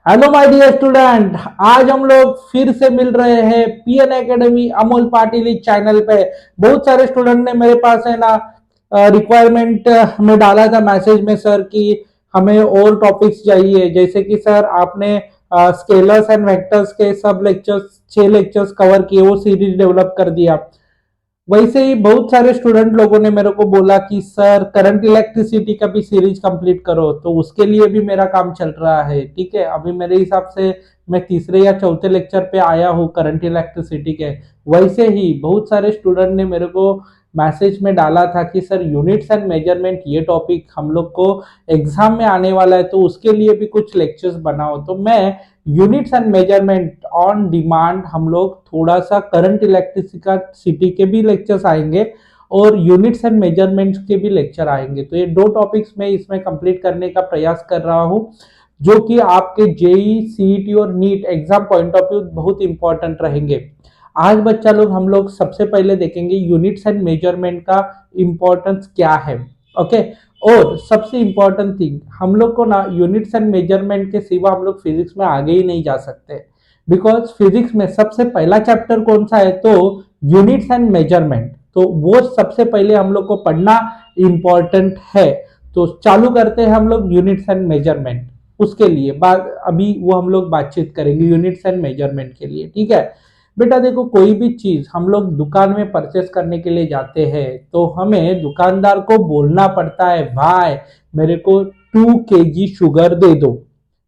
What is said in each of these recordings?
Hello my dear student. आज हम लोग फिर से मिल रहे हैं PN academy Amol Patil channel पे। बहुत सारे स्टूडेंट ने मेरे पास है ना रिक्वायरमेंट में डाला था मैसेज में सर कि हमें और टॉपिक्स चाहिए, जैसे कि सर आपने स्केलर्स एंड वेक्टर्स के सब लेक्चर्स 6 लेक्चर्स कवर किए, वो सीरीज डेवलप कर दिया। वैसे ही बहुत सारे स्टूडेंट लोगों ने मेरे को बोला कि सर करंट इलेक्ट्रिसिटी का भी सीरीज कंप्लीट करो, तो उसके लिए भी मेरा काम चल रहा है। ठीक है, अभी मेरे हिसाब से मैं तीसरे या चौथे लेक्चर पे आया हूँ करंट इलेक्ट्रिसिटी के। वैसे ही बहुत सारे स्टूडेंट ने मेरे को मैसेज में डाला था कि सर यूनिट्स एंड मेजरमेंट ये टॉपिक हम लोग को एग्जाम में आने वाला है, तो उसके लिए भी कुछ लेक्चर्स बनाओ। तो मैं units and measurement on demand हम लोग थोड़ा सा करंट इलेक्ट्रिसिटी के भी लेक्चर्स आएंगे और यूनिट्स एंड मेजरमेंट्स के भी लेक्चर आएंगे। तो ये दो टॉपिक्स मैं इसमें कंप्लीट करने का प्रयास कर रहा हूँ, जो कि आपके जेई सीईटी और NEET exam point of view बहुत इंपॉर्टेंट रहेंगे। आज बच्चा लोग हम लोग सबसे पहले देखेंगे यूनिट्स एंड मेजरमेंट का इंपॉर्टेंस क्या है। ओके, और सबसे इंपॉर्टेंट थिंग, हम लोग को ना यूनिट्स एंड मेजरमेंट के सिवा हम लोग फिजिक्स में आगे ही नहीं जा सकते। बिकॉज फिजिक्स में सबसे पहला चैप्टर कौन सा है, तो यूनिट्स एंड मेजरमेंट। तो वो सबसे पहले हम लोग को पढ़ना इंपॉर्टेंट है। तो चालू करते हैं हम लोग यूनिट्स एंड मेजरमेंट। उसके लिए बाद अभी वो हम लोग बातचीत करेंगे यूनिट्स एंड मेजरमेंट के लिए। ठीक है बेटा, देखो कोई भी चीज हम लोग दुकान में परचेस करने के लिए जाते हैं तो हमें दुकानदार को बोलना पड़ता है, भाई मेरे को 2 kg शुगर दे दो।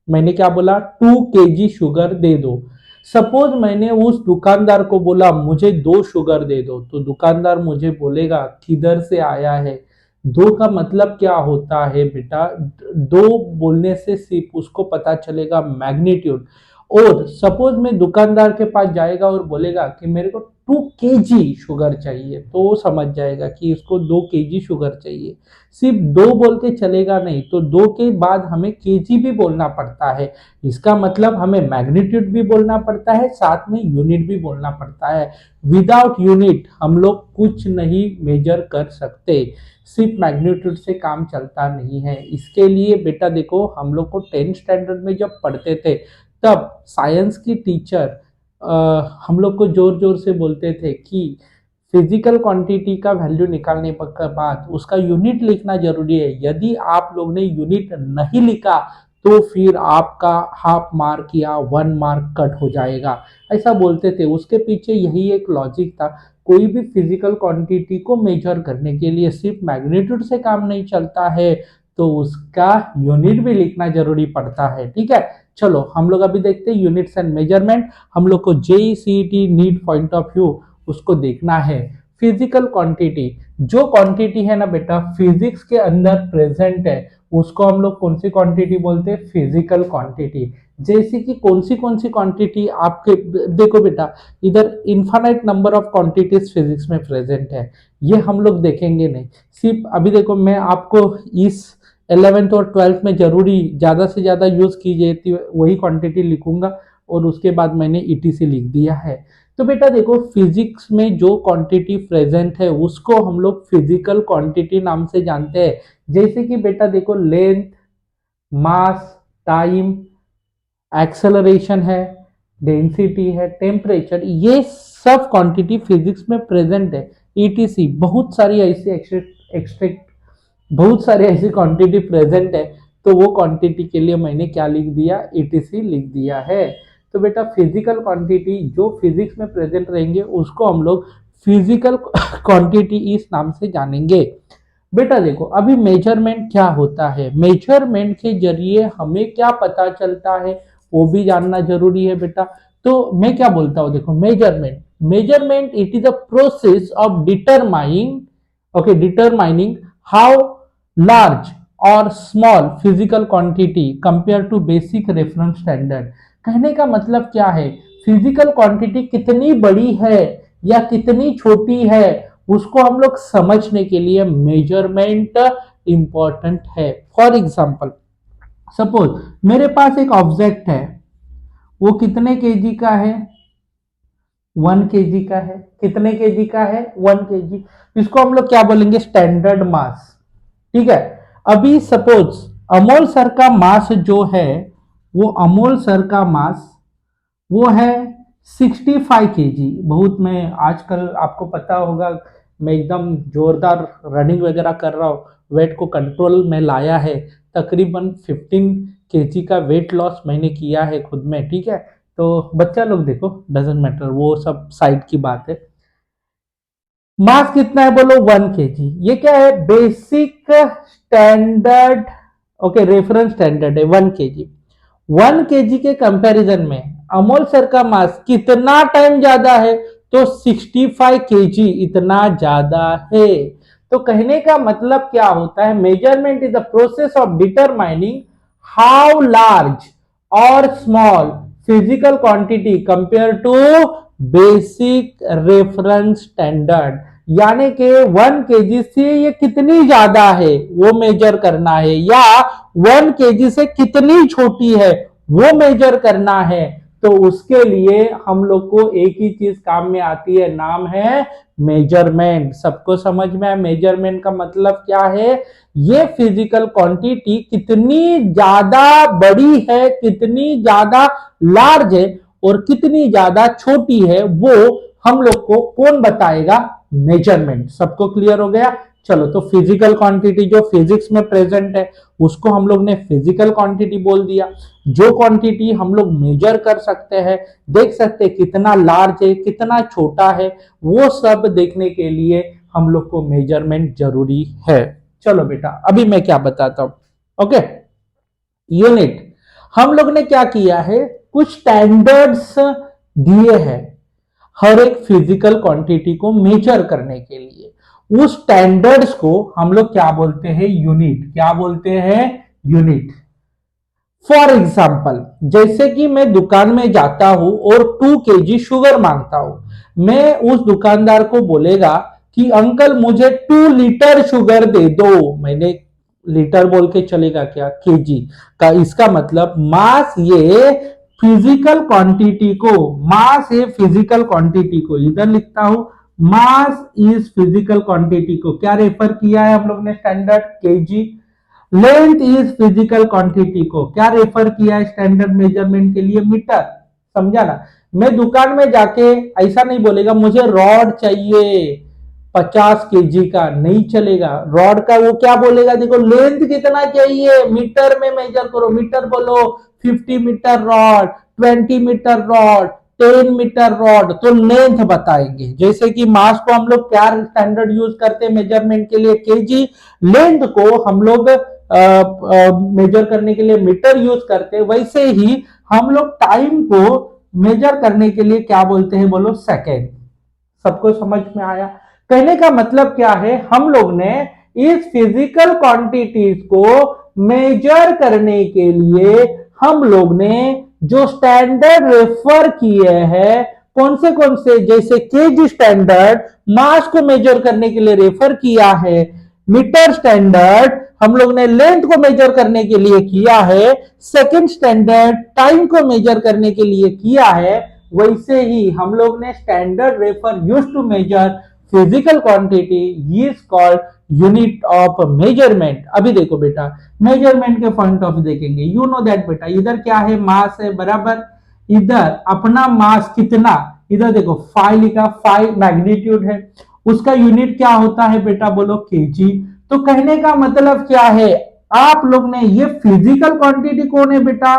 मैंने क्या बोला, 2 kg शुगर दे दो। सपोज मैंने उस दुकानदार को बोला मुझे 2 शुगर दे दो, तो दुकानदार मुझे बोलेगा किधर से आया है। दो का मतलब क्या होता है बेटा, दो बोलने से सिर्फ उसको पता चलेगा मैग्नीट्यूड। और सपोज में दुकानदार के पास जाएगा और बोलेगा कि मेरे को 2 kg शुगर चाहिए, तो वो समझ जाएगा कि इसको 2 kg शुगर चाहिए। सिर्फ दो बोल के चलेगा नहीं, तो दो के बाद हमें केजी भी बोलना पड़ता है। इसका मतलब हमें मैग्नीट्यूड भी बोलना पड़ता है, साथ में यूनिट भी बोलना पड़ता है। विदाउट यूनिट हम लोग कुछ नहीं मेजर कर सकते। सिर्फ मैग्नीट्यूड से काम चलता नहीं है। इसके लिए बेटा देखो, हम लोग को 10th स्टैंडर्ड में जब पढ़ते थे तब साइंस की टीचर हम लोग को जोर जोर से बोलते थे कि फिजिकल क्वांटिटी का वैल्यू निकालने के बाद उसका यूनिट लिखना जरूरी है। यदि आप लोग ने यूनिट नहीं लिखा तो फिर आपका हाफ मार्क या 1 मार्क कट हो जाएगा, ऐसा बोलते थे। उसके पीछे यही एक लॉजिक था। कोई भी फिजिकल क्वांटिटी को मेजर करने के लिए सिर्फ मैग्नीट्यूड से काम नहीं चलता है, तो उसका यूनिट भी लिखना जरूरी पड़ता है। ठीक है, चलो हम लोग अभी देखते हैं यूनिट्स एंड मेजरमेंट। हम लोग को JEE CET NEET point of view उसको देखना है। फिजिकल क्वांटिटी, जो क्वांटिटी है ना बेटा फिजिक्स के अंदर प्रेजेंट है, उसको हम लोग कौन सी क्वांटिटी बोलते हैं, फिजिकल क्वांटिटी। जैसे कि कौन सी क्वांटिटी आपके, देखो बेटा इधर infinite number of quantities physics में प्रेजेंट है, ये हम लोग देखेंगे नहीं। सिर्फ अभी देखो मैं आपको इस 11th और 12th में जरूरी ज्यादा से ज्यादा यूज की जाती वही क्वांटिटी लिखूंगा, और उसके बाद मैंने ईटीसी लिख दिया है। तो बेटा देखो फिजिक्स में जो क्वांटिटी प्रेजेंट है उसको हम लोग फिजिकल क्वांटिटी नाम से जानते हैं। जैसे कि बेटा देखो लेंथ, मास, टाइम, एक्सेलरेशन है, डेंसिटी है, टेम्परेचर, ये सब क्वांटिटी फिजिक्स में प्रेजेंट है। ईटीसी बहुत सारी ऐसी एक्सट्रैक्ट बहुत सारे ऐसी क्वांटिटी प्रेजेंट है, तो वो क्वांटिटी के लिए मैंने क्या लिख दिया, ईटीसी लिख दिया है। तो बेटा फिजिकल क्वांटिटी जो फिजिक्स में प्रेजेंट रहेंगे उसको हम लोग फिजिकल क्वांटिटी इस नाम से जानेंगे। बेटा देखो अभी मेजरमेंट क्या होता है, मेजरमेंट के जरिए हमें क्या पता चलता है वो भी जानना जरूरी है बेटा। तो मैं क्या बोलता हूँ, देखो measurement, measurement it is a process of determining, okay, determining how large or small physical quantity compared to basic reference standard। कहने का मतलब क्या है, फिजिकल क्वांटिटी कितनी बड़ी है या कितनी छोटी है उसको हम लोग समझने के लिए मेजरमेंट इंपॉर्टेंट है। फॉर एग्जांपल सपोज मेरे पास एक ऑब्जेक्ट है, वो कितने केजी का है, 1 kg का है। कितने केजी का है, 1 kg। इसको हम लोग क्या बोलेंगे, स्टैंडर्ड मास। ठीक है, अभी सपोज अमोल सर का मास जो है वो अमोल सर का मास वो है 65 kg। बहुत, मैं आजकल आपको पता होगा मैं एकदम जोरदार रनिंग वगैरह कर रहा हूँ, वेट को कंट्रोल में लाया है। तकरीबन 15 kg का वेट लॉस मैंने किया है खुद में, ठीक है। तो बच्चा लोग देखो, डजेंट मैटर, वो सब साइड की बात है। मास कितना है बोलो, 1 kg। ये क्या है, basic standard, okay, reference standard है 1 kg। 1 kg के कंपैरिजन में अमोल सर का मास कितना टाइम ज्यादा है, तो 65 kg इतना ज्यादा है। तो कहने का मतलब क्या होता है, measurement is the process of determining how large और small physical quantity compare to basic reference standard, यानी कि 1 kg से ये कितनी ज्यादा है वो मेजर करना है, या 1 kg से कितनी छोटी है वो मेजर करना है। तो उसके लिए हम लोग को एक ही चीज काम में आती है, नाम है मेजरमेंट। सबको समझ में आया मेजरमेंट का मतलब क्या है? ये फिजिकल क्वांटिटी कितनी ज्यादा बड़ी है, कितनी ज्यादा लार्ज है और कितनी ज्यादा छोटी है, वो हम लोग को कौन बताएगा? मेजरमेंट। सबको क्लियर हो गया? चलो, तो फिजिकल क्वांटिटी जो फिजिक्स में प्रेजेंट है उसको हम लोग ने फिजिकल क्वांटिटी बोल दिया। जो क्वांटिटी हम लोग मेजर कर सकते हैं, देख सकते हैं कितना लार्ज है कितना छोटा है, वो सब देखने के लिए हम लोग को मेजरमेंट जरूरी है। चलो बेटा, अभी मैं क्या बताता हूं। Okay, unit. हम लोग ने क्या किया है, कुछ स्टैंडर्ड्स दिए हैं हर एक फिजिकल क्वांटिटी को मेजर करने के लिए। उस स्टैंडर्ड्स को हम लोग क्या बोलते हैं? यूनिट। क्या बोलते हैं? यूनिट। फॉर एग्जाम्पल, जैसे कि मैं दुकान में जाता हूं और 2 kg शुगर मांगता हूं, मैं उस दुकानदार को बोलेगा कि अंकल मुझे 2 लीटर शुगर दे दो। मैंने लीटर बोल के चलेगा क्या? केजी का। इसका मतलब मास, ये फिजिकल क्वांटिटी को, मास है फिजिकल क्वांटिटी को, इधर लिखता हूं मास इज फिजिकल क्वांटिटी को क्या रेफर किया है हम लोग ने? Standard KG. Length is physical quantity को क्या रेफर किया है स्टैंडर्ड मेजरमेंट के लिए? मीटर। समझा ना? मैं दुकान में जाके ऐसा नहीं बोलेगा मुझे रॉड चाहिए 50 kg का, नहीं चलेगा। रॉड का वो क्या बोलेगा? देखो लेंथ कितना चाहिए, मीटर में मेजर करो, मीटर बोलो। 50 metre rod, 20 metre rod, 10 metre rod, तो लेंथ बताएंगे। जैसे कि मास को हम लोग क्या स्टैंडर्ड यूज करते हैं मेजरमेंट के लिए? केजी। लेंथ को हम लोग मेजर करने के लिए मीटर यूज करते हैं। वैसे ही हम लोग टाइम को मेजर करने के लिए क्या बोलते हैं बोलो? सेकेंड। सबको समझ में आया? कहने का मतलब क्या है, हम लोग ने इस फिजिकल क्वांटिटीज को मेजर करने के लिए हम लोग ने जो स्टैंडर्ड रेफर किए हैं, कौन से, जैसे केजी स्टैंडर्ड मास को मेजर करने के लिए रेफर किया है, मीटर स्टैंडर्ड हम लोग ने लेंथ को मेजर करने के लिए किया है, सेकंड स्टैंडर्ड टाइम को मेजर करने के लिए किया है। वैसे ही हम लोग ने standard refer use to measure physical quantity is called unit of measurement. अभी देखो बेटा, मेजरमेंट के पॉइंट ऑफ व्यू देखेंगे, यू नो दैट बेटा, इधर क्या है? मास है, बराबर। इधर अपना मास कितना, इधर देखो फाइव लिखा, फाइव मैग्नीट्यूड है, उसका यूनिट क्या होता है बेटा बोलो? केजी। तो कहने का मतलब क्या है, आप लोग ने ये फिजिकल क्वांटिटी कौन है बेटा?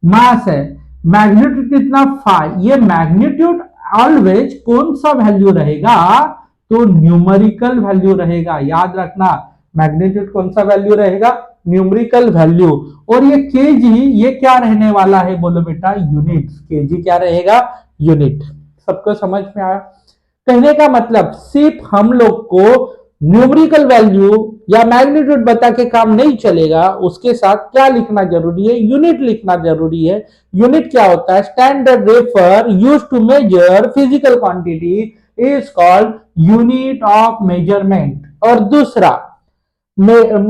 मास है। मैग्नीट्यूड कितना? 5। ये मैग्नीट्यूड ऑलवेज कौन सा वैल्यू रहेगा? तो न्यूमेरिकल वैल्यू रहेगा। याद रखना, मैग्नीट्यूड कौन सा वैल्यू रहेगा? Numerical value. और ये केजी, ये क्या रहने वाला है बोलो बेटा? यूनिट। केजी क्या रहेगा? यूनिट। सबको समझ में आया? कहने का मतलब सिर्फ हम लोग को न्यूमेरिकल वैल्यू या मैग्नीट्यूड बता के काम नहीं चलेगा, उसके साथ क्या लिखना जरूरी है? यूनिट लिखना जरूरी है। यूनिट क्या होता है? Standard refer use to measure physical quantity is called unit of measurement. और दूसरा,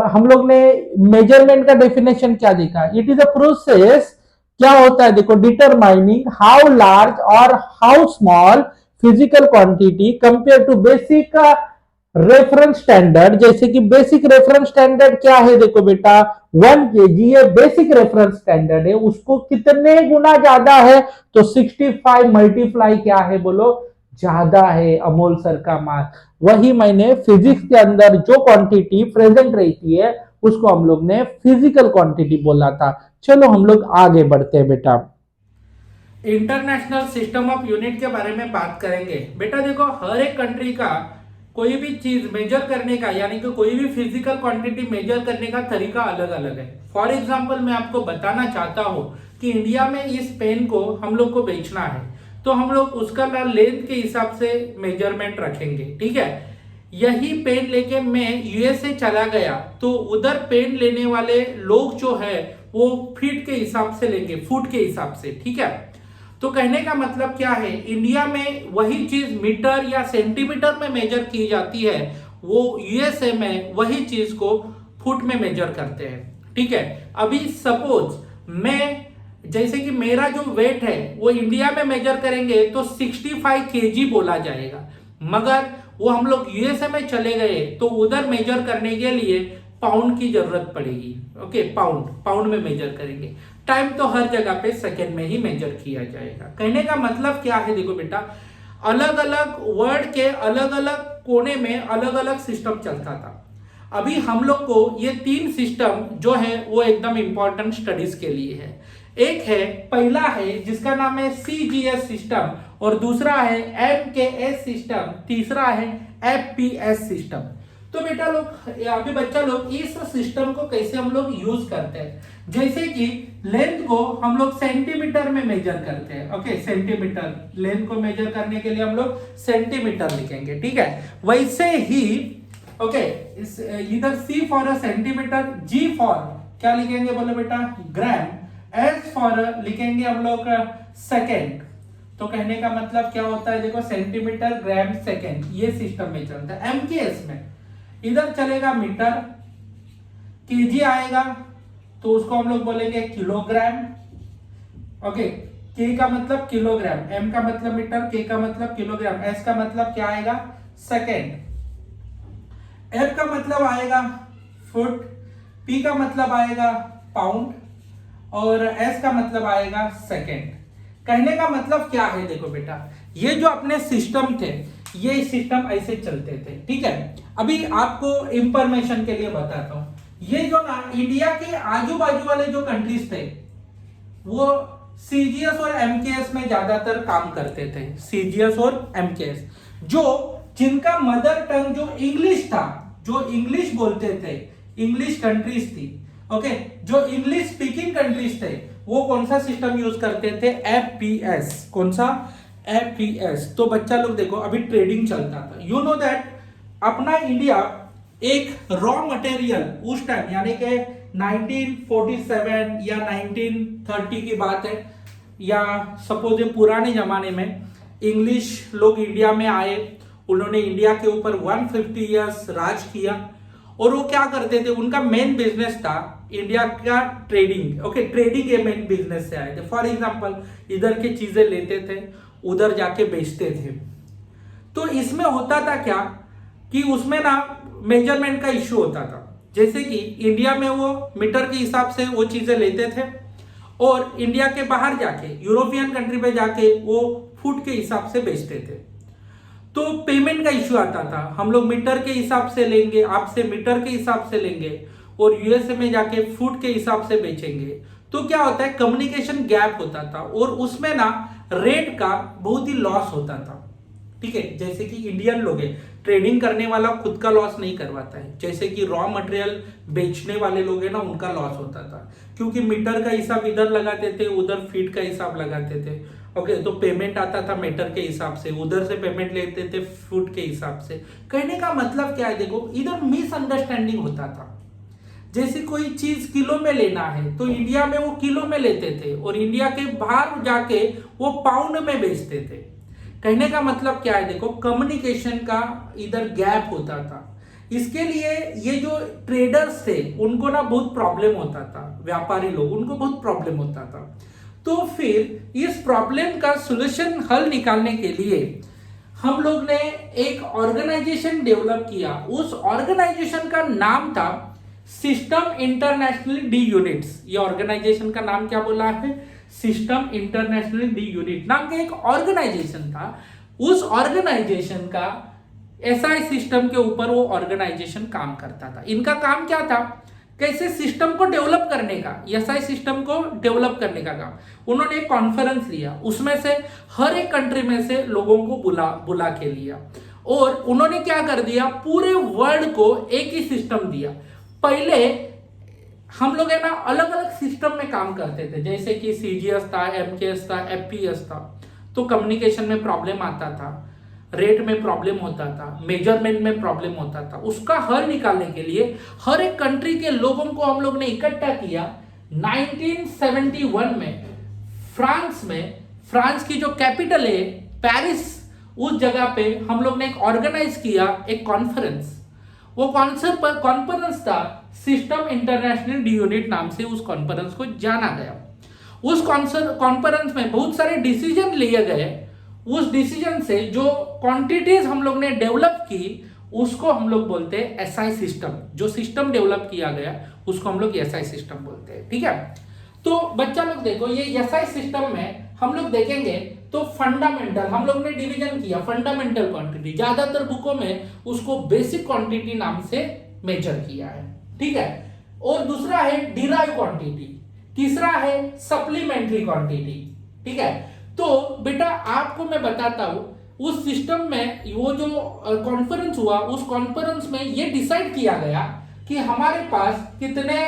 हम लोग ने मेजरमेंट का डेफिनेशन क्या देखा? इट इज अ प्रोसेस, क्या होता है देखो, डिटरमाइनिंग हाउ लार्ज और how small physical quantity compare to basic reference standard, जैसे कि बेसिक रेफरेंस स्टैंडर्ड क्या है, देखो बेटा 1 kg ये बेसिक रेफरेंस स्टैंडर्ड है, उसको कितने गुना ज्यादा है, तो 65 मल्टीप्लाई क्या है बोलो, ज्यादा है अमोल सर का मास। वही मैंने फिजिक्स के अंदर जो क्वांटिटी प्रेजेंट रहती है उसको हम लोग ने फिजिकल क्वांटिटी बोला था। चलो हम लोग आगे बढ़ते हैं बेटा, इंटरनेशनल सिस्टम ऑफ यूनिट के बारे में बात करेंगे। बेटा देखो हर एक कंट्री का कोई भी चीज मेजर करने का, यानी कि कोई भी फिजिकल क्वांटिटी मेजर करने का तरीका अलग अलग है। फॉर एग्जांपल मैं आपको बताना चाहता हूं कि इंडिया में इस पेन को हम लोग को बेचना है, तो हम लोग उसका लेंथ के हिसाब से मेजरमेंट रखेंगे, ठीक है। यही पेन लेके मैं यूएसए चला गया तो उधर पेन लेने वाले लोग जो है वो फीट के हिसाब से लेंगे, फुट के हिसाब से, ठीक है। तो कहने का मतलब क्या है, इंडिया में वही चीज मीटर या सेंटीमीटर में मेजर की जाती है, वो यूएसए में वही चीज को फुट में मेजर करते हैं, ठीक है। अभी सपोज मैं, जैसे कि मेरा जो वेट है वो इंडिया में मेजर करेंगे तो 65 kg बोला जाएगा, मगर वो हम लोग यूएसए में चले गए तो उधर मेजर करने के लिए पाउंड की जरूरत पड़ेगी। ओके, पाउंड में मेजर करेंगे। टाइम तो हर जगह पे सेकेंड में ही मेजर किया जाएगा। कहने का मतलब क्या है, देखो बेटा अलग अलग वर्ड के अलग अलग कोने में अलग अलग सिस्टम चलता था। अभी हम लोग को ये 3 सिस्टम जो है वो एकदम इंपॉर्टेंट स्टडीज के लिए है। एक है, पहला है जिसका नाम है सीजीएस सिस्टम, और दूसरा है एमकेएस सिस्टम, तीसरा है एफपीएस सिस्टम। तो बेटा लोग, अभी बच्चा लोग, इस सिस्टम को कैसे हम लोग यूज करते हैं, जैसे कि लेंथ को हम लोग सेंटीमीटर में मेजर करते हैं। ओके, सेंटीमीटर, लेंथ को मेजर करने के लिए हम लोग सेंटीमीटर लिखेंगे, ठीक है। वैसे ही ओके, इधर C for a centimetre, G for क्या लिखेंगे बोलो बेटा, ग्राम, एस फॉर लिखेंगे हम लोग सेकेंड। तो कहने का मतलब क्या होता है, देखो सेंटीमीटर, ग्राम, सेकेंड, ये सिस्टम में चलता है। एमकेएस में इधर चलेगा मीटर, केजी आएगा तो उसको हम लोग बोलेंगे किलोग्राम। ओके, के का मतलब किलोग्राम, एम का मतलब मीटर, के का मतलब किलोग्राम, एस का मतलब क्या आएगा, सेकेंड, एफ का मतलब आएगा फुट, पी का मतलब आएगा पाउंड, और एस का मतलब आएगा सेकेंड। कहने का मतलब क्या है, देखो बेटा ये जो अपने सिस्टम थे, ये सिस्टम ऐसे चलते थे, ठीक है। अभी आपको इंफॉर्मेशन के लिए बताता हूं, ये जो ना इंडिया के आजू बाजू वाले जो कंट्रीज थे वो सीजीएस और एमकेएस में ज्यादातर काम करते थे। सीजीएस और एमकेएस, जो जिनका मदर टंग जो इंग्लिश था, जो इंग्लिश बोलते थे, इंग्लिश कंट्रीज थी। ओके, जो इंग्लिश स्पीकिंग कंट्रीज थे वो कौन सा सिस्टम यूज करते थे, एफपीएस। कौन सा, एफपीएस। तो बच्चा लोग देखो अभी ट्रेडिंग चलता था, यू नो दैट अपना इंडिया एक रॉ मटेरियल उस टाइम, यानी कि 1947 या 1930 की बात है, या सपोज पुराने जमाने में इंग्लिश लोग इंडिया में आए, उन्होंने इंडिया के ऊपर 150 इयर्स राज किया, और वो क्या करते थे, उनका मेन बिजनेस था इंडिया का ट्रेडिंग। ओके, ट्रेडिंग के मेन बिजनेस से आए थे। फॉर एग्जांपल इधर की चीजें लेते थे, उधर जाके बेचते थे। तो इसमें होता था क्या कि उसमें ना मेजरमेंट का इश्यू होता था, जैसे कि इंडिया में वो मीटर के हिसाब से वो चीजें लेते थे, और इंडिया के बाहर जाके यूरोपियन कंट्री पे जाके वो फुट के हिसाब से बेचते थे। तो पेमेंट का इश्यू आता था, हम लोग मीटर के हिसाब से लेंगे, आपसे मीटर के हिसाब से लेंगे, और यूएसए में जाके फुट के हिसाब से बेचेंगे। तो क्या होता है, कम्युनिकेशन गैप होता था, और उसमें ना रेट का बहुत ही लॉस होता था, ठीक है। जैसे कि इंडियन लोग हैं, ट्रेडिंग करने वाला खुद का लॉस नहीं करवाता है, जैसे कि रॉ मटेरियल बेचने वाले लोग हैं ना, उनका लॉस होता था, क्योंकि मीटर का हिसाब इधर लगाते थे, उधर फीट का हिसाब लगाते थे। ओके, तो पेमेंट आता था मीटर के हिसाब से, उधर से पेमेंट लेते थे फुट के हिसाब से। कहने का मतलब क्या है, देखो इधर मिसअंडरस्टैंडिंग होता था। जैसे कोई चीज किलो में लेना है तो इंडिया में वो किलो में लेते थे, और इंडिया के बाहर जाके वो पाउंड में बेचते थे। कहने का मतलब क्या है, देखो कम्युनिकेशन का इधर गैप होता था। इसके लिए ये जो ट्रेडर्स थे उनको ना बहुत प्रॉब्लम होता था, व्यापारी लोग, उनको बहुत प्रॉब्लम होता था। तो फिर इस प्रॉब्लम का सॉल्यूशन हल निकालने के लिए हम लोग ने एक ऑर्गेनाइजेशन डेवलप किया, उस ऑर्गेनाइजेशन का नाम था सिस्टम इंटरनेशनल डी यूनिट्स। ये ऑर्गेनाइजेशन का नाम क्या बोला है? सिस्टम इंटरनेशनल डी यूनिट नाम का एक ऑर्गेनाइजेशन था। उस ऑर्गेनाइजेशन का एसआई सिस्टम के ऊपर वो ऑर्गेनाइजेशन काम करता था। इनका काम क्या था? कैसे सिस्टम को डेवलप करने का, एसआई सिस्टम को डेवलप करने का काम। उन्होंने एक कॉन्फ्रेंस लिया, उसमें से हर एक कंट्री में से लोगों को बुला के लिया और उन्होंने क्या कर दिया, पूरे वर्ल्ड को एक ही सिस्टम दिया। पहले हम लोग है ना अलग अलग सिस्टम में काम करते थे, जैसे कि सीजीएस था, एमकेएस था, एफपीएस था, तो कम्युनिकेशन में प्रॉब्लम आता था, रेट में प्रॉब्लम होता था, मेजरमेंट में प्रॉब्लम होता था। उसका हल निकालने के लिए हर एक कंट्री के लोगों को हम लोग ने इकट्ठा किया। 1971 में फ्रांस की जो कैपिटल है पेरिस, उस जगह पे हम लोग ने एक ऑर्गेनाइज किया एक कॉन्फ्रेंस। वो कॉन्फ्रेंस था सिस्टम इंटरनेशनल डी यूनिट नाम से उस कॉन्फ्रेंस को जाना गया। उस कॉन्फ्रेंस में बहुत सारे डिसीजन लिए गए। उस डिसीजन से जो क्वांटिटीज हम लोग ने डेवलप की उसको हम लोग बोलते हैं एसआई सिस्टम। जो सिस्टम डेवलप किया गया उसको हम लोग एसआई सिस्टम बोलते हैं। ठीक है, तो बच्चा लोग देखो, ये एसआई सिस्टम में हम लोग देखेंगे तो फंडामेंटल हम लोग ने डिवीजन किया। फंडामेंटल क्वांटिटी ज्यादातर बुकों में उसको बेसिक क्वांटिटी नाम से मेजर किया है। ठीक है, और दूसरा है डिराइव क्वांटिटी, तीसरा है सप्लीमेंट्री क्वांटिटी। ठीक है, तो बेटा आपको मैं बताता हूं, उस सिस्टम में वो जो कॉन्फ्रेंस हुआ, उस कॉन्फ्रेंस में ये डिसाइड किया गया कि हमारे पास कितने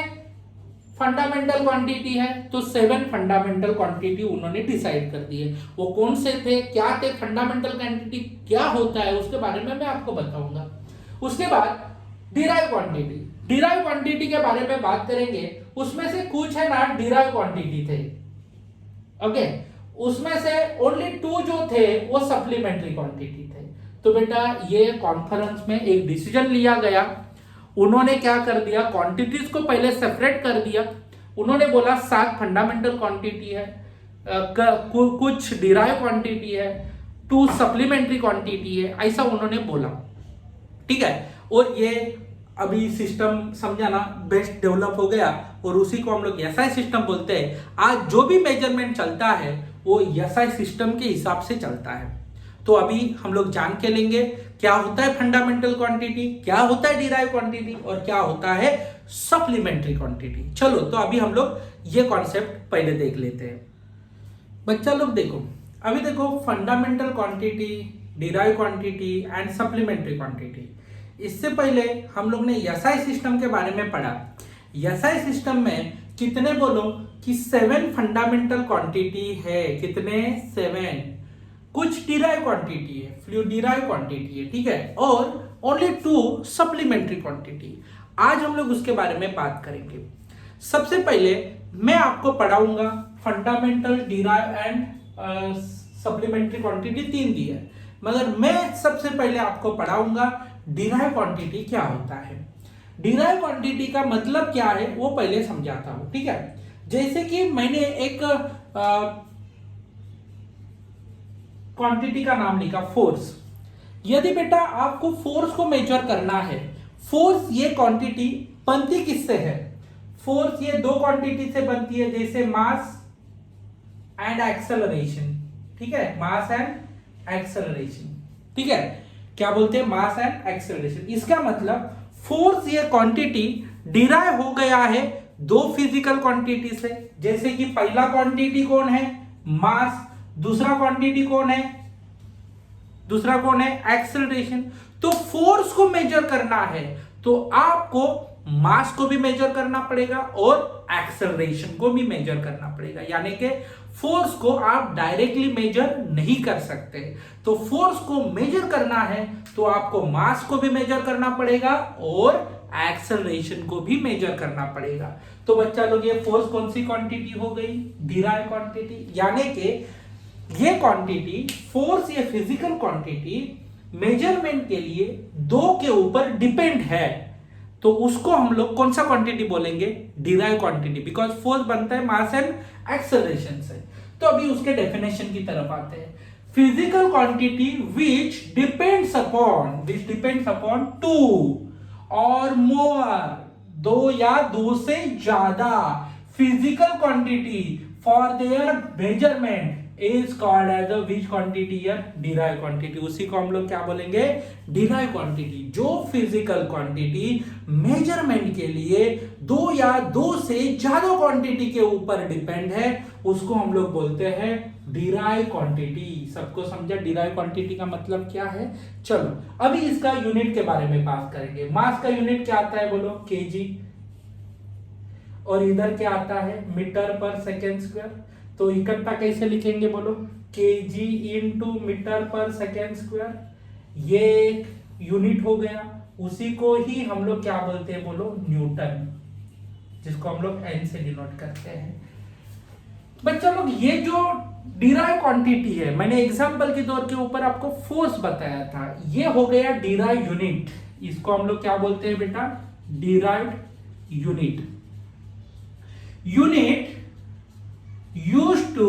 फंडामेंटल क्वांटिटी है, तो 7 फंडामेंटल क्वांटिटी उन्होंने डिसाइड कर दिए। वो कौन से थे, क्या थे, फंडामेंटल क्वांटिटी क्या होता है उसके बारे में मैं आपको बताऊंगा। उसके बाद डिराइव क्वांटिटी के बारे में बात करेंगे। उसमें से कुछ है ना डिराइव क्वांटिटी थे, ओके, उसमें से ओनली 2 जो थे वो सप्लीमेंट्री क्वांटिटी थे। तो बेटा ये कॉन्फ्रेंस में एक डिसीजन लिया गया। उन्होंने क्या कर दिया, क्वांटिटीज को पहले सेपरेट कर दिया। उन्होंने बोला 7 फंडामेंटल क्वांटिटी है, कुछ डिराइव क्वांटिटी है, 2 सप्लीमेंट्री क्वांटिटी है, ऐसा उन्होंने बोला। ठीक है, और ये अभी सिस्टम समझा ना, बेस्ट डेवलप हो गया और उसी को हम लोग एसआई सिस्टम बोलते हैं। आज जो भी मेजरमेंट चलता है वो एसआई सिस्टम के हिसाब से चलता है। तो अभी हम लोग जान के लेंगे क्या होता है फंडामेंटल क्वांटिटी, क्या होता है डिराइव क्वांटिटी और क्या होता है सप्लीमेंट्री क्वांटिटी। चलो, तो अभी हम लोग ये कॉन्सेप्ट पहले देख लेते हैं। बच्चा लोग देखो, अभी देखो fundamental quantity, derive quantity and supplementary quantity. इससे पहले हम लोग ने एसआई सिस्टम के बारे में पढ़ा। एसआई सिस्टम में कितने बोलो कि 7 फंडामेंटल क्वांटिटी है। कितने? 7। कुछ डिराइव क्वांटिटी है, फ्लूइड डिराइव क्वांटिटी है, ठीक है, और ओनली 2 सप्लीमेंट्री क्वांटिटी। आज हम लोग उसके बारे में बात करेंगे। सबसे पहले मैं आपको पढ़ाऊंगा fundamental, derive and supplementary quantity 3 दी है, मगर मैं सबसे पहले आपको पढ़ाऊंगा डिराइव क्वांटिटी क्या होता है। डिराइव क्वांटिटी का मतलब क्या है वो पहले समझाता हूं। ठीक है, जैसे कि मैंने एक क्वांटिटी का नाम लिखा फोर्स। यदि बेटा आपको फोर्स को मेजर करना है, फोर्स ये क्वांटिटी बनती किससे है? फोर्स ये 2 क्वांटिटी से बनती है, जैसे मास एंड एक्सेलरेशन। ठीक है, मास एंड एक्सेलरेशन। ठीक है, क्या बोलते हैं? Mass and acceleration. इसका मतलब फोर्स ये क्वांटिटी डिराइव हो गया है 2 फिजिकल क्वांटिटी से। जैसे कि पहला क्वांटिटी कौन है? मास। दूसरा क्वांटिटी कौन है? दूसरा कौन है? एक्सेलरेशन। तो फोर्स को मेजर करना है तो आपको मास को भी मेजर करना पड़ेगा और एक्सेलरेशन को भी मेजर करना पड़ेगा। यानी कि फोर्स को आप डायरेक्टली मेजर नहीं कर सकते। तो फोर्स को मेजर करना है तो आपको मास को भी मेजर करना पड़ेगा और एक्सेलरेशन को भी मेजर करना पड़ेगा। तो बच्चा लोग ये फोर्स कौन सी क्वांटिटी हो गई? Derive quantity. यानी कि ये क्वांटिटी, फोर्स ये फिजिकल क्वांटिटी मेजरमेंट के लिए 2 के ऊपर डिपेंड है, तो उसको हम लोग कौन सा क्वांटिटी बोलेंगे? Derive quantity. बिकॉज फोर्स बनता है मास एंड एक्सेलरेशन से। तो अभी उसके डेफिनेशन की तरफ आते हैं। Physical quantity which depends upon two और मोर, दो या दो से ज्यादा physical quantity for their measurement is called as a which quantity या डिराइव क्वांटिटी। उसी को हम लोग क्या बोलेंगे, डिराइव क्वांटिटी। जो फिजिकल क्वांटिटी मेजरमेंट के लिए दो या दो से ज्यादा क्वांटिटी के ऊपर डिपेंड है उसको हम लोग बोलते हैं डिराइव क्वांटिटी। सबको समझा डिराइव क्वांटिटी का मतलब क्या है। चलो अभी इसका यूनिट के बारे में बात करेंगे। मास का यूनिट क्या आता है बोलो, केजी, और इधर क्या आता है, मीटर पर सेकेंड स्क्वायर। तो इकट्ठा कैसे लिखेंगे बोलो, केजी इंटू मीटर पर सेकेंड स्क्वायर। ये एक यूनिट हो गया, उसी को ही हम लोग क्या बोलते हैं बोलो, न्यूटन, जिसको हम लोग एन से डिनोट करते हैं। बच्चा लोग ये जो डिराइव क्वांटिटी है, मैंने एग्जांपल के तौर के ऊपर आपको फोर्स बताया था, ये हो गया डिराइव यूनिट। इसको हम लोग क्या बोलते हैं बेटा, derived unit. Unit used to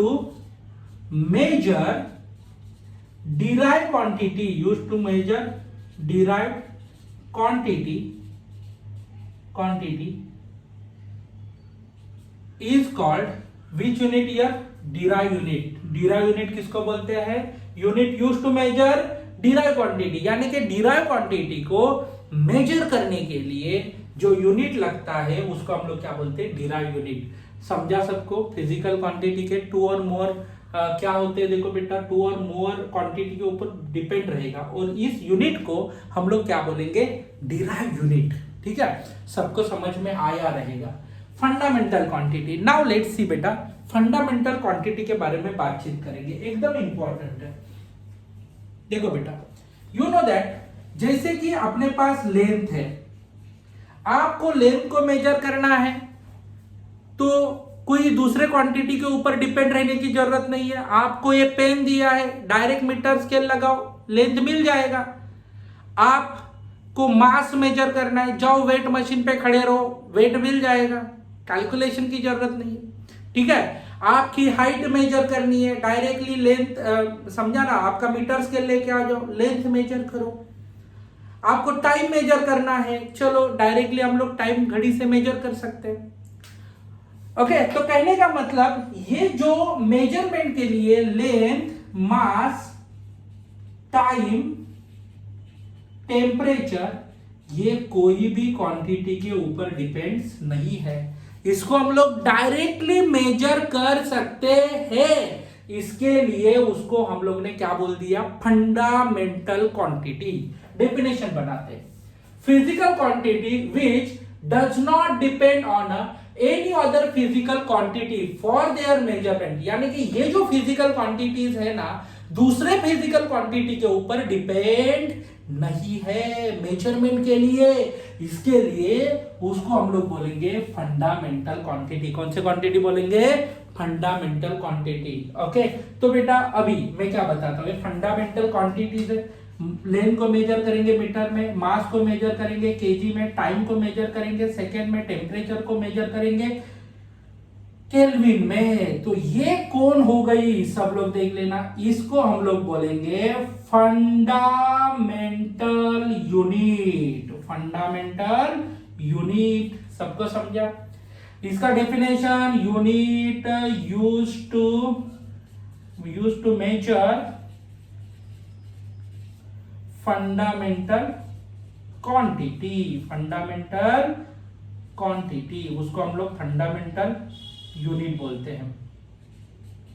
measure derived quantity, used to measure derived quantity is called which unit here, derive unit। derive unit किसको बोलते हैं, unit used to measure derived quantity, यानी कि derived quantity को मेजर करने के लिए जो यूनिट लगता है उसको हम लोग क्या बोलते हैं, डिराइव यूनिट। समझा सबको। फिजिकल क्वांटिटी के टू और मोर क्या होते हैं, देखो बेटा, टू और मोर क्वांटिटी के ऊपर डिपेंड रहेगा, और इस यूनिट को हम लोग क्या बोलेंगे, डिराइव यूनिट। ठीक है, सबको समझ में आया रहेगा। Fundamental quantity, now let's see बेटा, फंडामेंटल क्वांटिटी के बारे में बातचीत करेंगे, एकदम इंपॉर्टेंट है। देखो बेटा, यू नो दैट, जैसे कि अपने पास लेंथ है, आपको लेंथ को मेजर करना है तो कोई दूसरे क्वांटिटी के ऊपर डिपेंड रहने की जरूरत नहीं है। आपको ये पेन दिया है, डायरेक्ट मीटर स्केल लगाओ, लेंथ मिल जाएगा। आपको मास मेजर करना है, जाओ वेट मशीन पे खड़े रहो, वेट मिल जाएगा, कैलकुलेशन की जरूरत नहीं है। ठीक है, आपकी हाइट मेजर करनी है, डायरेक्टली लेंथ, समझा ना, आपका मीटर स्केल लेके आ जाओ, लेंथ मेजर करो। आपको टाइम मेजर करना है, चलो डायरेक्टली हम लोग टाइम घड़ी से मेजर कर सकते हैं। ओके, तो कहने का मतलब ये जो मेजरमेंट के लिए लेंथ, मास, टाइम, टेम्परेचर, ये कोई भी क्वांटिटी के ऊपर डिपेंड्स नहीं है। इसको हम लोग डायरेक्टली मेजर कर सकते हैं। इसके लिए उसको हम लोग ने क्या बोल दिया, फंडामेंटल क्वांटिटी। डेफिनेशन बनाते हैं, physical quantity which does not depend on any other physical quantity for their measurement. यानी कि ये जो फिजिकल क्वांटिटीज है ना, दूसरे फिजिकल क्वांटिटी के ऊपर डिपेंड नहीं है मेजरमेंट के लिए। इसके लिए उसको हम लोग बोलेंगे फंडामेंटल क्वांटिटी। कौन से क्वांटिटी बोलेंगे, फंडामेंटल क्वांटिटी। ओके, तो बेटा अभी मैं क्या बताता हूँ, फंडामेंटल क्वांटिटीज है। लेंथ को मेजर करेंगे मीटर में, मास को मेजर करेंगे केजी में, टाइम को मेजर करेंगे सेकेंड में, टेम्परेचर को मेजर करेंगे केल्विन में। तो ये कौन हो गई, सब लोग देख लेना। इसको हम लोग बोलेंगे फंडामेंटल यूनिट। फंडामेंटल यूनिट, सबको समझा। इसका definition, unit used to measure fundamental quantity. Fundamental quantity, उसको हम लोग फंडामेंटल यूनिट बोलते हैं,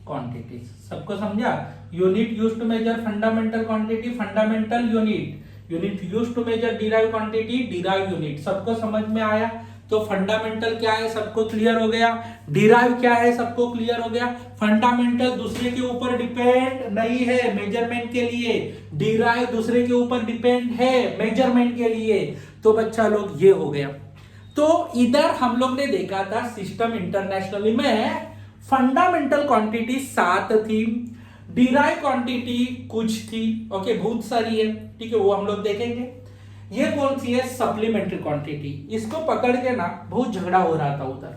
क्वांटिटी। सबको समझा। Unit used to measure fundamental quantity, fundamental unit. Unit used to measure derive quantity, derive unit. सबको समझ में आया। तो फंडामेंटल क्या है, सबको क्लियर हो गया। डिराइव क्या है, सबको क्लियर हो गया। फंडामेंटल दूसरे के ऊपर डिपेंड नहीं है मेजरमेंट के लिए, डिराइव दूसरे के ऊपर डिपेंड है मेजरमेंट के लिए। तो बच्चा लोग ये हो गया। तो इधर हम लोग ने देखा था सिस्टम इंटरनेशनली में फंडामेंटल क्वांटिटी 7 थी, डिराइव क्वांटिटी कुछ थी। ओके, बहुत सारी है, ठीक है, वो हम लोग देखेंगे। ये कौन सी है, सप्लीमेंट्री क्वांटिटी। इसको पकड़ के ना बहुत झगड़ा हो रहा था उधर।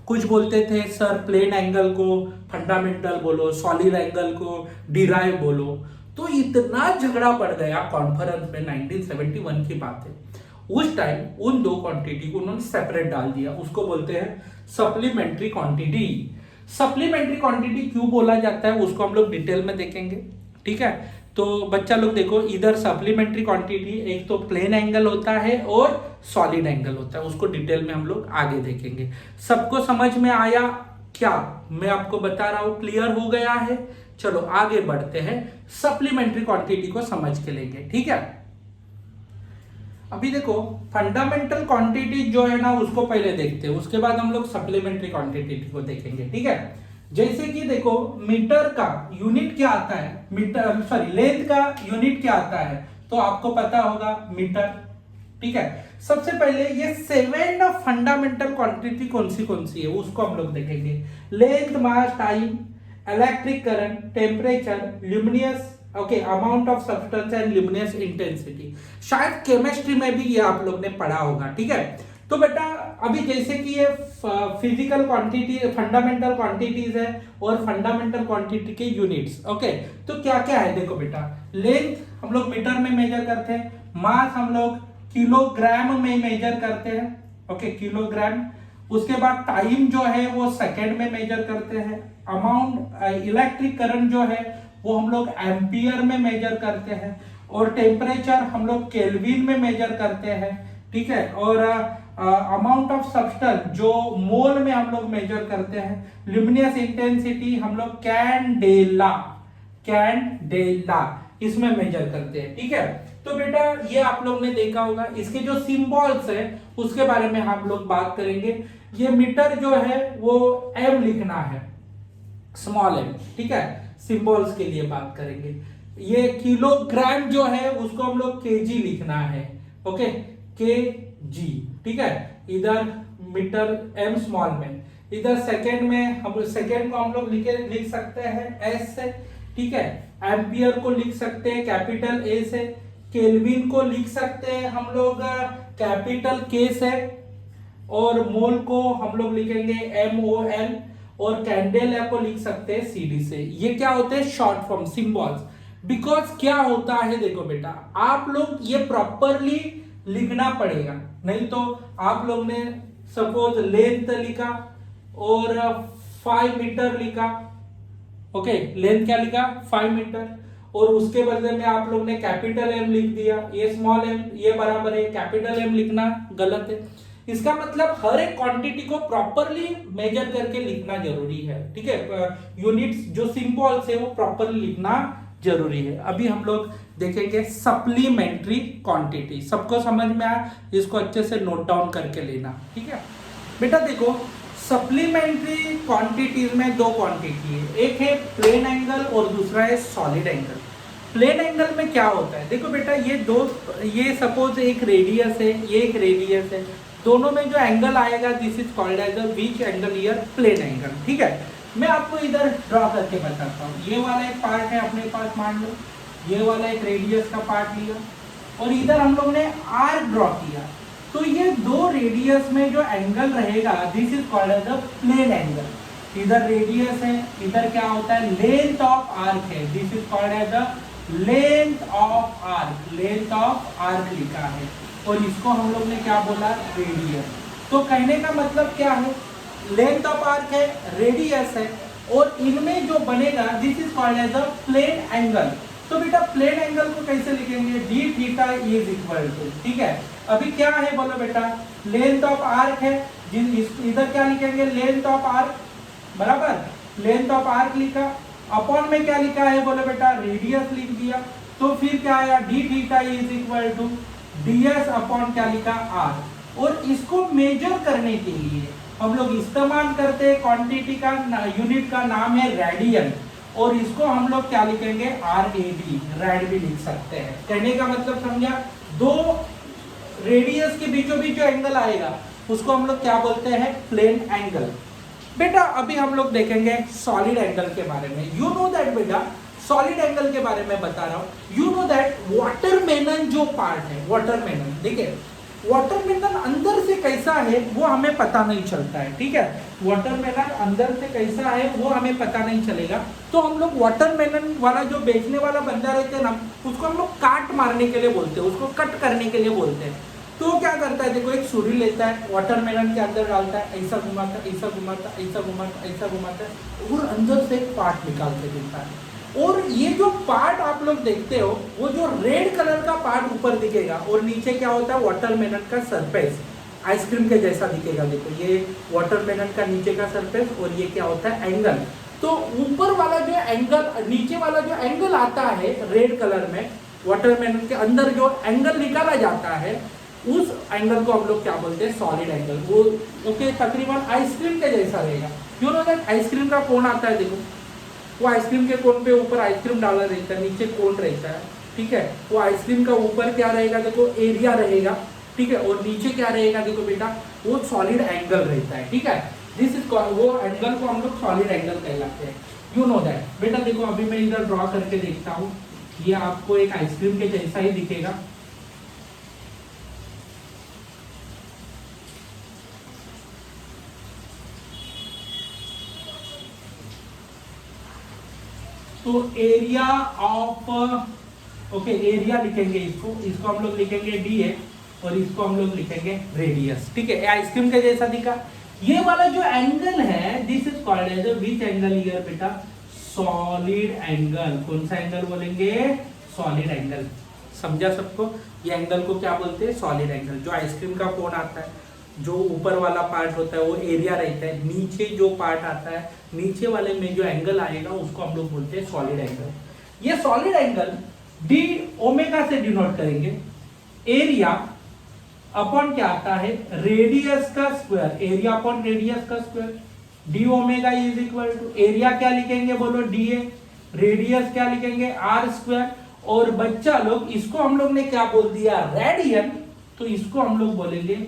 कुछ बोलते थे सर प्लेन एंगल को फंडामेंटल बोलो, सॉलिड एंगल को डिराइव बोलो। तो इतना झगड़ा पड़ गया कॉन्फ्रेंस में, 1971 की बात है। उस टाइम उन दो क्वांटिटी को उन्होंने सेपरेट डाल दिया, उसको बोलते हैं सप्लीमेंट्री क्वांटिटी। सप्लीमेंट्री क्वांटिटी क्यों बोला जाता है उसको हम लोग डिटेल में देखेंगे, ठीक है। तो बच्चा लोग देखो, इधर सप्लीमेंट्री क्वांटिटी एक तो प्लेन एंगल होता है और सॉलिड एंगल होता है, उसको डिटेल में हम लोग आगे देखेंगे। सबको समझ में आया क्या मैं आपको बता रहा हूं? क्लियर हो गया है? चलो आगे बढ़ते हैं, सप्लीमेंट्री क्वांटिटी को समझ के लेंगे, ठीक है। अभी देखो फंडामेंटल क्वांटिटी जो है ना उसको पहले देखते हैं, उसके बाद हम लोग सप्लीमेंट्री क्वांटिटी को देखेंगे, ठीक है। जैसे कि देखो मीटर का यूनिट क्या आता है, मीटर सॉरी लेंथ का यूनिट क्या आता है, तो आपको पता होगा मीटर, ठीक है। सबसे पहले ये 7 फंडामेंटल क्वांटिटी कौन सी है उसको हम लोग देखेंगे। Length, mass, time, electric current, temperature, luminous, okay, amount of substance and luminous intensity. शायद केमिस्ट्री में भी ये आप लोग ने पढ़ा होगा, ठीक है। तो बेटा अभी जैसे कि ये फिजिकल क्वांटिटी, फंडामेंटल क्वांटिटीज है और फंडामेंटल क्वांटिटी के यूनिट्स, ओके। तो क्या क्या है देखो बेटा, लेंथ हम लोग मीटर में मेजर करते हैं, मास हम लोग किलोग्राम में मेजर करते हैं, ओके, किलोग्राम। उसके बाद टाइम जो है वो सेकेंड में मेजर करते हैं, अमाउंट इलेक्ट्रिक करंट जो है वो हम लोग एम्पियर में मेजर करते हैं, और टेम्परेचर हम लोग केल्विन में मेजर करते हैं, ठीक है। और अमाउंट ऑफ सब्सटेंस जो मोल में हम लोग मेजर करते हैं, ल्यूमिनियस इंटेंसिटी हम लोग कैंडेला इसमें मेजर करते हैं, ठीक है। तो बेटा ये आप लोग ने देखा होगा, इसके जो सिंबल्स है उसके बारे में हम लोग बात करेंगे। ये मीटर जो है वो एम लिखना है, स्मॉल एम, ठीक है, सिंबल्स के लिए बात करेंगे। ये किलोग्राम जो है उसको हम लोग केजी लिखना है, ओके, केजी, ठीक है। इधर मीटर एम स्मॉल में, इधर सेकेंड में हम सेकेंड को हम लोग लिख सकते हैं एस से, ठीक है। एम्पियर को लिख सकते हैं कैपिटल ए से, केल्विन को लिख सकते हैं हम लोग कैपिटल के से, और मोल को हम लोग लिखेंगे MOL, और कैंडेला को लिख सकते हैं CD से। ये क्या होते हैं? Short form symbols. बिकॉज क्या होता है देखो बेटा, आप लोग ये प्रॉपरली लिखना पड़ेगा, नहीं तो आप लोग ने सपोज लेंथ लिखा और 5 मीटर लिखा, ओके, लेंथ क्या लिखा 5 मीटर, और उसके बदले में आप लोग ने कैपिटल M लिख दिया, ये स्मॉल m ये बराबर है कैपिटल M लिखना गलत है। इसका मतलब हर एक क्वांटिटी को प्रॉपरली मेजर करके लिखना जरूरी है, ठीक है। यूनिट्स जो सिंबल्स है वो प्रॉपरली लिखना जरूरी है। अभी हम लोग देखेंगे सप्लीमेंट्री क्वांटिटी। सबको समझ में आया? इसको अच्छे से नोट डाउन करके लेना, ठीक है बेटा। देखो सप्लीमेंट्री क्वांटिटीज में दो क्वांटिटी है, एक है प्लेन एंगल और दूसरा है सॉलिड एंगल। प्लेन एंगल में क्या होता है देखो बेटा, ये सपोज एक रेडियस है, ये एक रेडियस है, दोनों में जो एंगल आएगा this is called as the which angle here, plane angle, ठीक है। मैं आपको इधर ड्रॉ करके बताता हूँ। ये वाला एक पार्ट है अपने पास, मान लो ये वाला एक रेडियस का पार्ट लिया और इधर हम लोग ने आर्क ड्रॉ किया, तो ये दो रेडियस में जो एंगल रहेगा this is called as the plane angle. इधर रेडियस है, इधर क्या होता है लेंथ ऑफ आर्क है, this is called as the length of arc, length of arc लिखा है, और इसको हम लोग ने क्या बोला रेडियस। तो कहने का मतलब क्या है, लेंथ ऑफ आर्क है, रेडियस है, और इनमें जो बनेगा this is called as a plane angle. तो बेटा प्लेन एंगल को कैसे लिखेंगे, d theta is equal to, ठीक है। अभी क्या है बोलो बेटा, लेंथ ऑफ आर्क है, इधर क्या लिखेंगे लेंथ ऑफ आर्क, बराबर लेंथ ऑफ आर्क लिखा, अपॉन में क्या लिखा है बोलो बेटा रेडियस लिख दिया, तो फिर क्या आया d theta is equal to ds upon क्या लिखा r। और इसको मेजर करने के लिए हम लोग इस्तेमाल करते हैं क्वांटिटी का यूनिट का नाम है रेडियन, और इसको हम लोग क्या लिखेंगे RAD भी लिख सकते हैं। कहने का मतलब समझा, दो रेडियस के बीचों बीच जो एंगल आएगा उसको हम लोग क्या बोलते हैं प्लेन एंगल। बेटा अभी हम लोग देखेंगे सॉलिड एंगल के बारे में। यू नो दैट बेटा, सॉलिड एंगल के बारे में बता रहा हूं, यू नो दैट वाटरमेलन जो पार्ट है, वाटरमेलन देखिए वाटरमेलन अंदर से कैसा है वो हमें पता नहीं चलता है, ठीक है। वाटरमेलन अंदर से कैसा है वो हमें पता नहीं चलेगा, तो हम लोग वाटरमेलन वाला जो बेचने वाला बंदा रहते हैं ना, उसको हम लोग काट मारने के लिए बोलते हैं, उसको कट करने के लिए बोलते हैं। तो क्या करता है, देखो एक छुरी लेता है, वाटरमेलन के अंदर डालता है, ऐसा घुमाता, ऐसा घुमाता, ऐसा घुमाता, ऐसा घुमाता है, और अंदर से एक पार्ट निकाल के देता है। और ये जो पार्ट आप लोग देखते हो, वो जो रेड कलर का पार्ट ऊपर दिखेगा, और नीचे क्या होता है, वाटरमेलन का सरफेस आइसक्रीम के जैसा दिखेगा। देखो ये वाटरमेलन का नीचे का सरफेस, और ये क्या होता है, एंगल। तो ऊपर वाला जो एंगल, नीचे वाला जो एंगल आता है रेड कलर में, वाटरमेलन के अंदर जो एंगल निकाला जाता है, उस एंगल को हम लोग क्या बोलते हैं, सॉलिड एंगल। वो ओके, तकरीबन आइसक्रीम के जैसा रहेगा। यू नो दैट आइसक्रीम का कोन आता है, देखो वो आइसक्रीम के कोन पे ऊपर आइसक्रीम डाला रहता है, नीचे कोन रहता है, ठीक है। वो आइसक्रीम का ऊपर क्या रहेगा, देखो एरिया रहेगा, ठीक है, और नीचे क्या रहेगा, देखो बेटा वो सॉलिड एंगल रहता है, ठीक है। दिस इज वो एंगल को हम लोग सॉलिड एंगल कहलाते हैं। You know that. बेटा देखो अभी मैं इधर ड्रॉ करके देखता हूँ, ये आपको एक आइसक्रीम के जैसा ही दिखेगा। तो एरिया ऑफ, ओके एरिया लिखेंगे, इसको हम लोग लिखेंगे dA, और इसको हम लोग लिखेंगे रेडियस, ठीक है। आइसक्रीम के जैसा दिखा। ये वाला जो एंगल है, this is called as which angle here बेटा, सॉलिड एंगल। कौन सा एंगल बोलेंगे, सॉलिड एंगल। समझा सबको, ये एंगल को क्या बोलते हैं, सॉलिड एंगल। जो आइसक्रीम का कोन आता है, जो ऊपर वाला पार्ट होता है वो एरिया रहता है, नीचे जो पार्ट आता है, नीचे वाले में जो एंगल आएगा उसको हम लोग बोलते हैं सॉलिड एंगल। ये सॉलिड एंगल डी ओमेगा से डिनोट करेंगे। एरिया अपॉन क्या आता है, रेडियस का स्क्वायर, एरिया अपॉन रेडियस का square. D omega is equal to, area क्या लिखेंगे बोलो, डीए, रेडियस क्या लिखेंगे, आर स्क्वायर। और बच्चा लोग इसको हम लोग ने क्या बोल दिया, रेडियन, तो इसको हम लोग बोलेंगे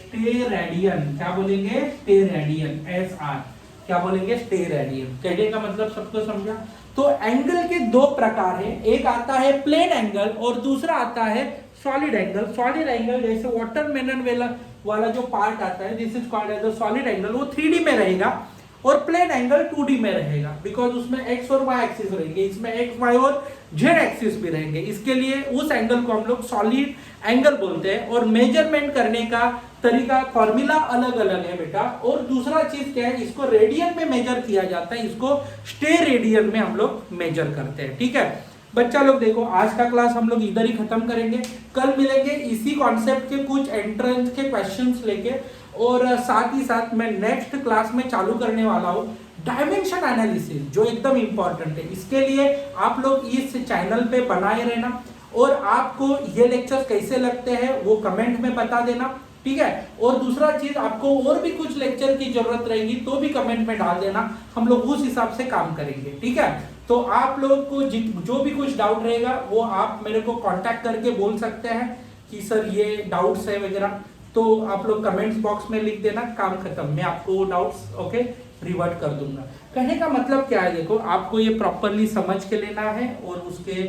स्टेरेडियन। क्या बोलेंगे, स्टेरेडियन, एस आर, क्या बोलेंगे, स्टेरेडियन। कहने का मतलब सबको समझा। तो एंगल के दो प्रकार है, एक आता है प्लेन एंगल और दूसरा आता है सॉलिड एंगल। सॉलिड एंगल जैसे वाटरमेलन वाला जो पार्ट आता है, this is called as a solid angle, वो 3D में रहेगा, और प्लेन एंगल 2D में रहेगा, बिकॉज उसमें एक्स और वाई एक्सिस रहेंगे, इसमें एक्स वाई और जेड एक्सिस भी रहेंगे। इसके लिए उस एंगल को हम लोग सॉलिड एंगल बोलते हैं। और मेजरमेंट करने का तरीका, फॉर्मूला अलग अलग है बेटा। और दूसरा चीज क्या है, इसको रेडियन में मेजर किया जाता है, इसको स्टेरेडियन में हम लोग मेजर करते हैं, ठीक है। बच्चा लोग देखो, आज का क्लास हम लोग इधर ही खत्म करेंगे। कल मिलेंगे इसी कॉन्सेप्ट के कुछ एंट्रेंस के क्वेश्चंस लेके, और साथ ही साथ मैं नेक्स्ट क्लास में चालू करने वाला हूँ डायमेंशन एनालिसिस, जो एकदम इंपॉर्टेंट है। इसके लिए आप लोग इस चैनल पे बनाए रहना, और आपको ये लेक्चर्स कैसे लगते हैं वो कमेंट में बता देना, ठीक है। और दूसरा चीज, आपको और भी कुछ लेक्चर की जरूरत रहेगी तो भी कमेंट में डाल देना, हम लोग उस हिसाब से काम करेंगे, ठीक है। तो आप लोग को जो भी कुछ डाउट रहेगा वो आप मेरे को कांटेक्ट करके बोल सकते हैं कि सर ये डाउट्स है वगैरह, तो आप लोग कमेंट्स बॉक्स में लिख देना, काम खत्म। मैं आपको वो डाउट्स ओके रिवर्ट कर दूंगा। कहने का मतलब क्या है, देखो आपको ये प्रॉपरली समझ के लेना है, और उसके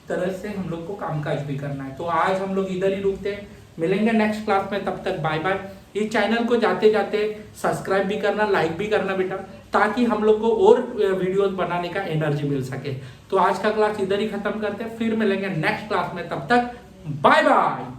तरह से हम लोग को कामकाज भी करना है। तो आज हम लोग इधर ही रुकते हैं, मिलेंगे नेक्स्ट क्लास में, तब तक बाय बाय। इस चैनल को जाते जाते सब्सक्राइब भी करना, लाइक भी करना बेटा, ताकि हम लोग को और वीडियोस बनाने का एनर्जी मिल सके। तो आज का क्लास इधर ही खत्म करते हैं, फिर मिलेंगे नेक्स्ट क्लास में, तब तक बाय बाय।